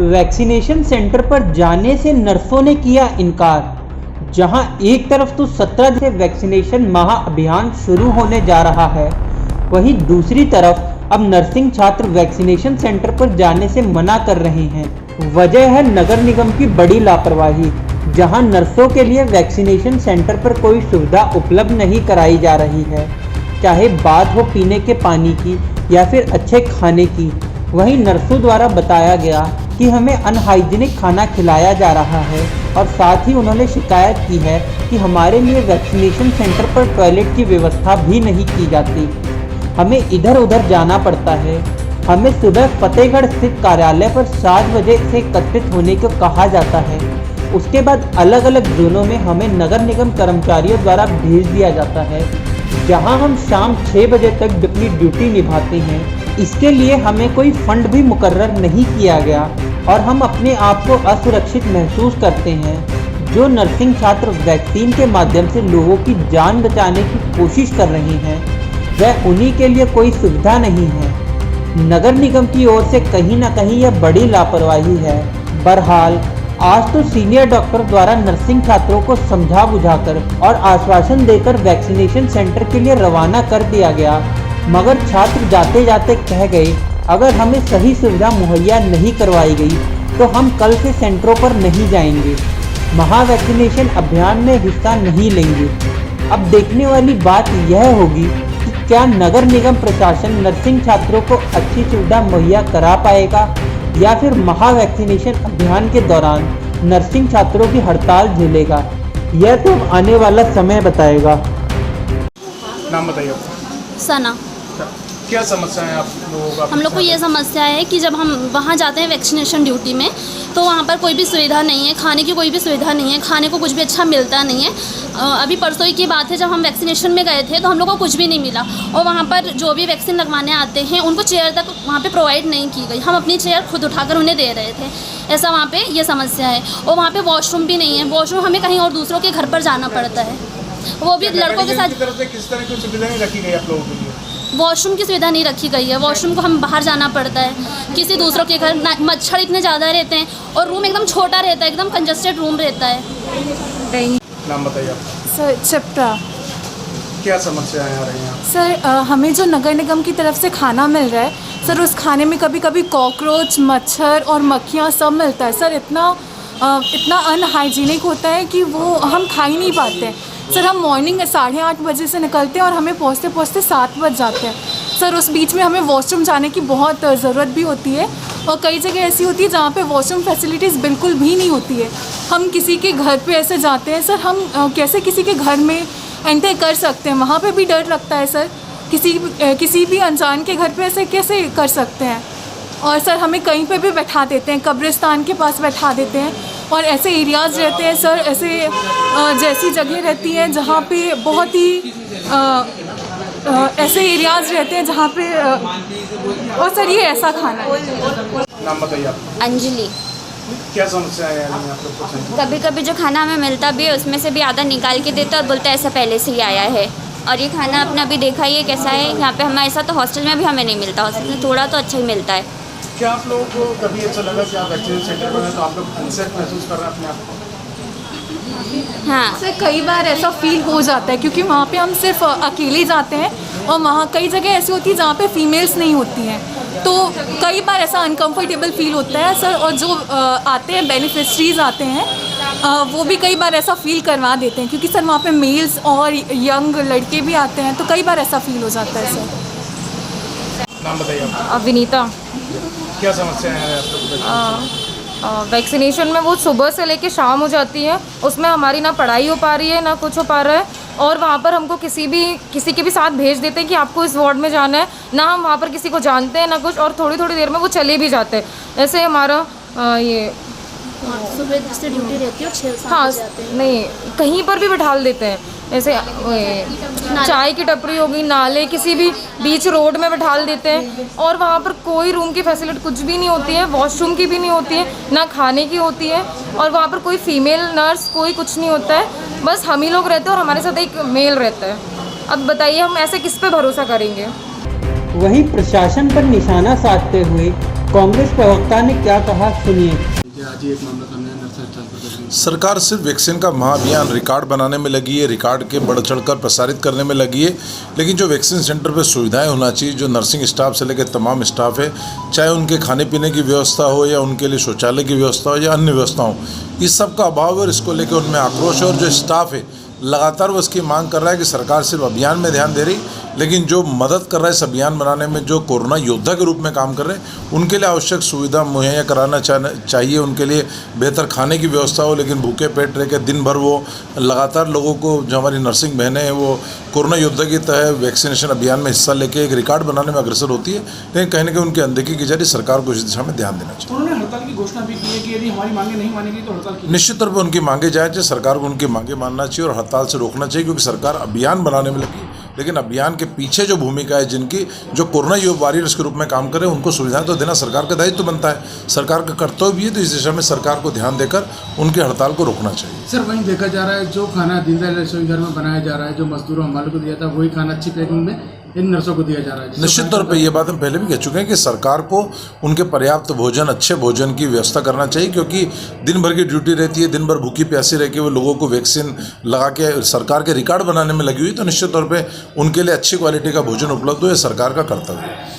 Vaccination centre पर जाने से नर्सों ने किया इनकार। जहां एक तरफ तो 17 से वैक्सीनेशन महाअभियान शुरू होने जा रहा है, वहीं दूसरी तरफ अब नर्सिंग छात्र वैक्सीनेशन सेंटर पर जाने से मना कर रहे हैं। वजह है नगर निगम की बड़ी लापरवाही, जहां नर्सों के लिए वैक्सीनेशन सेंटर पर कोई सुविधा उपलब्ध नहीं कराई जा रही है, चाहे बात हो पीने के पानी की या फिर अच्छे खाने की। वहीं नर्सों द्वारा बताया गया कि हमें अनहाइजीनिक खाना खिलाया जा रहा है और साथ ही उन्होंने शिकायत की है कि हमारे लिए वैक्सीनेशन सेंटर पर टॉयलेट की व्यवस्था भी नहीं की जाती। हमें इधर उधर जाना पड़ता है। हमें सुबह फतेहगढ़ स्थित कार्यालय पर 7 बजे से एकत्रित होने को कहा जाता है। उसके बाद अलग अलग जोनों में हमें नगर निगम कर्मचारियों द्वारा भेज दिया जाता है, जहां हम शाम 6 बजे तक अपनी ड्यूटी निभाते हैं। इसके लिए हमें कोई फंड भी मुकर्रर नहीं किया गया और हम अपने आप को असुरक्षित महसूस करते हैं। जो नर्सिंग छात्र वैक्सीन के माध्यम से लोगों की जान बचाने की कोशिश कर रहे हैं, वह उन्हीं के लिए कोई सुविधा नहीं है। नगर निगम की ओर से कहीं ना कहीं यह बड़ी लापरवाही है। बहरहाल आज तो सीनियर डॉक्टर द्वारा नर्सिंग छात्रों को समझा बुझाकर और आश्वासन देकर वैक्सीनेशन सेंटर के लिए रवाना कर दिया गया, मगर छात्र जाते जाते कह गए, अगर हमें सही सुविधा मुहैया नहीं करवाई गई तो हम कल से सेंटरों पर नहीं जाएंगे, महा वैक्सीनेशन अभियान में हिस्सा नहीं लेंगे। अब देखने वाली बात यह होगी कि क्या नगर निगम प्रशासन नर्सिंग छात्रों को अच्छी सुविधा मुहैया करा पाएगा या फिर महा वैक्सीनेशन अभियान के दौरान नर्सिंग छात्रों की हड़ताल झेलेगा। यह तो आने वाला समय बताएगा। नाम बताइए। सना। क्या समस्या है आप लोगों का? हम लोग को ये समस्या है कि जब हम वहाँ जाते हैं वैक्सीनेशन ड्यूटी में, तो वहाँ पर कोई भी सुविधा नहीं है, खाने की कोई भी सुविधा नहीं है, खाने को कुछ भी अच्छा मिलता नहीं है। अभी परसों की बात है, जब हम वैक्सीनेशन में गए थे तो हम लोग को कुछ भी नहीं मिला और वहाँ पर जो भी वैक्सीन लगवाने आते हैं उनको चेयर तक वहाँ पे प्रोवाइड नहीं की गई। हम अपनी चेयर खुद उठाकर उन्हें दे रहे थे, ऐसा वहाँ पे ये समस्या है। और वहाँ पे वॉशरूम भी नहीं है, वॉशरूम हमें कहीं और दूसरों के घर पर जाना पड़ता है, वो भी लड़कों के साथ। किस तरह की सुविधा नहीं रखी गई आप लोगों के लिए? वॉशरूम की सुविधा नहीं रखी गई है। वॉशरूम को हम बाहर जाना पड़ता है, किसी दूसरों के घर। मच्छर इतने ज़्यादा रहते हैं और रूम एकदम छोटा रहता है, एकदम कंजस्टेड रूम रहता है। नाम बताइए आप। सर चिप्रा। क्या समस्याएं आ रही हैं? सर हमें जो नगर निगम की तरफ से खाना मिल रहा है सर, उस खाने में कभी कभी कॉकरोच, मच्छर और मक्खियाँ सब मिलता है सर। इतना अनहाइजीनिक होता है कि वो हम खा ही नहीं पाते। सर हम मॉर्निंग 8:30 बजे से निकलते हैं और हमें पहुँचते पहुँचते 7 बज जाते हैं सर। उस बीच में हमें वॉशरूम जाने की बहुत ज़रूरत भी होती है और कई जगह ऐसी होती है जहाँ पे वॉशरूम फैसिलिटीज़ बिल्कुल भी नहीं होती है। हम किसी के घर पे ऐसे जाते हैं सर, हम कैसे किसी के घर में एंटर कर सकते हैं? वहाँ पे भी डर लगता है सर, किसी भी अनजान के घर पे ऐसे कैसे कर सकते हैं? और सर हमें कहीं पे भी बैठा देते हैं, कब्रिस्तान के पास बैठा देते हैं और ऐसे एरियाज़ रहते हैं सर, ऐसे जैसी जगह रहती हैं जहाँ पे बहुत ही ऐसे एरियाज़ रहते हैं जहाँ पे और सर ये ऐसा खाना है। नाम बताइए आप। अंजलि। क्या समस्या है आप लोग को? कभी कभी जो खाना हमें मिलता भी है उसमें से भी आधा निकाल के देते और बोलते हैं ऐसा पहले से ही आया है। और ये खाना आपने अभी देखा ही है कैसा है यहाँ पे। हमें ऐसा तो हॉस्टल में भी हमें नहीं मिलता, हॉस्टल में थोड़ा तो अच्छा ही मिलता है। क्या आप लोगों को कभी ऐसा लगा कि आप वैक्सीनेशन सेंटर पर हैं तो आप लोग अनसेफ महसूस कर रहे हैं अपने आप को? हाँ सर कई बार ऐसा फील हो जाता है क्योंकि वहाँ पे हम सिर्फ अकेले जाते हैं और वहाँ कई जगह ऐसी होती है जहाँ पे फीमेल्स नहीं होती हैं, तो कई बार ऐसा अनकंफर्टेबल फील होता है सर। और जो आते हैं बेनिफिशरीज आते हैं वो भी कई बार ऐसा फील करवा देते हैं क्योंकि सर वहाँ पे मेल्स और यंग लड़के भी आते हैं, तो कई बार ऐसा फील हो जाता है सर। नाम बताइए आप। विनीता। क्या समस्या है आप लोग? वैक्सीनेशन में वो सुबह से लेके शाम हो जाती है, उसमें हमारी ना पढ़ाई हो पा रही है ना कुछ हो पा रहा है। और वहाँ पर हमको किसी के भी साथ भेज देते हैं कि आपको इस वार्ड में जाना है, ना हम वहाँ पर किसी को जानते हैं ना कुछ, और थोड़ी थोड़ी देर में वो चले भी जाते हैं। ऐसे हमारा ये सुबह से ड्यूटी रहती है और 6-7 हाँ बजे आते हैं। नहीं, कहीं पर भी बैठा देते हैं। ऐसे चाय की टपरी होगी, नाले, किसी भी बीच रोड में बैठा देते हैं और वहाँ पर कोई रूम की फैसिलिटी कुछ भी नहीं होती है, वॉशरूम की भी नहीं होती है, ना खाने की होती है। और वहाँ पर कोई फीमेल नर्स कोई कुछ नहीं होता है, बस हम ही लोग रहते हैं और हमारे साथ एक मेल रहता है। अब बताइए हम ऐसे किस पे भरोसा करेंगे? वहीं प्रशासन पर निशाना साधते हुए कांग्रेस प्रवक्ता ने क्या कहा, सुनिए। आज ही एक मामला सामने आया नर्सरी स्टाफ पर। सरकार सिर्फ वैक्सीन का महाअभियान रिकॉर्ड बनाने में लगी है, रिकॉर्ड के बढ़ चढ़कर प्रसारित करने में लगी है, लेकिन जो वैक्सीन सेंटर पे सुविधाएं होना चाहिए, जो नर्सिंग स्टाफ से लेकर तमाम स्टाफ है, चाहे उनके खाने पीने की व्यवस्था हो या उनके लिए शौचालय की व्यवस्था हो या अन्य व्यवस्था हो, इस सब का अभाव है और इसको लेकर उनमें आक्रोश है। और जो स्टाफ है लगातार वो इसकी मांग कर रहा है कि सरकार सिर्फ अभियान में ध्यान दे रही, लेकिन जो मदद कर रहा है इस अभियान बनाने में, जो कोरोना योद्धा के रूप में काम कर रहे हैं, उनके लिए आवश्यक सुविधा मुहैया कराना चाहिए। उनके लिए बेहतर खाने की व्यवस्था हो, लेकिन भूखे पेट रह के दिन भर वो लगातार लोगों को, जो हमारी नर्सिंग बहनें हैं, वो कोरोना योद्धा की तरह वैक्सीनेशन अभियान में हिस्सा लेके एक रिकॉर्ड बनाने में अग्रसर होती है, लेकिन कहीं ना कहीं उनकी अनदेखी की जा रही। सरकार को इस दिशा में ध्यान देना चाहिए। उन्होंने हड़ताल की घोषणा भी की है कि यदि हमारी मांगे नहीं मानेगी तो हड़ताल की। निश्चित तौर पर उनकी मांगे जाए चाहिए, सरकार को उनकी मांगे मानना चाहिए और हड़ताल से रोकना चाहिए, क्योंकि सरकार अभियान बनाने में लगी, लेकिन अभियान के पीछे जो भूमिका है जिनकी, जो कोरोना योग वॉरियर्स के रूप में काम करें, उनको सुविधाएं तो देना सरकार का दायित्व बनता है, सरकार का कर्तव्य भी है। तो इस दिशा में सरकार को ध्यान देकर उनकी हड़ताल को रोकना चाहिए। सर, वहीं देखा जा रहा है जो खाना दीनदयाल रसोई घर में बनाया जा रहा है, जो मजदूरों हमारे को दिया था, वही खाना अच्छी पैकिंग में इन नर्सों को दिया जा रहा है। निश्चित तौर पे ये बात हम पहले भी कह चुके हैं कि सरकार को उनके पर्याप्त भोजन, अच्छे भोजन की व्यवस्था करना चाहिए, क्योंकि दिन भर की ड्यूटी रहती है, दिन भर भूखी प्यासी रह के वो लोगों को वैक्सीन लगा के सरकार के रिकॉर्ड बनाने में लगी हुई, तो निश्चित तौर पे उनके लिए अच्छी क्वालिटी का भोजन उपलब्ध हो, ये सरकार का कर्तव्य है।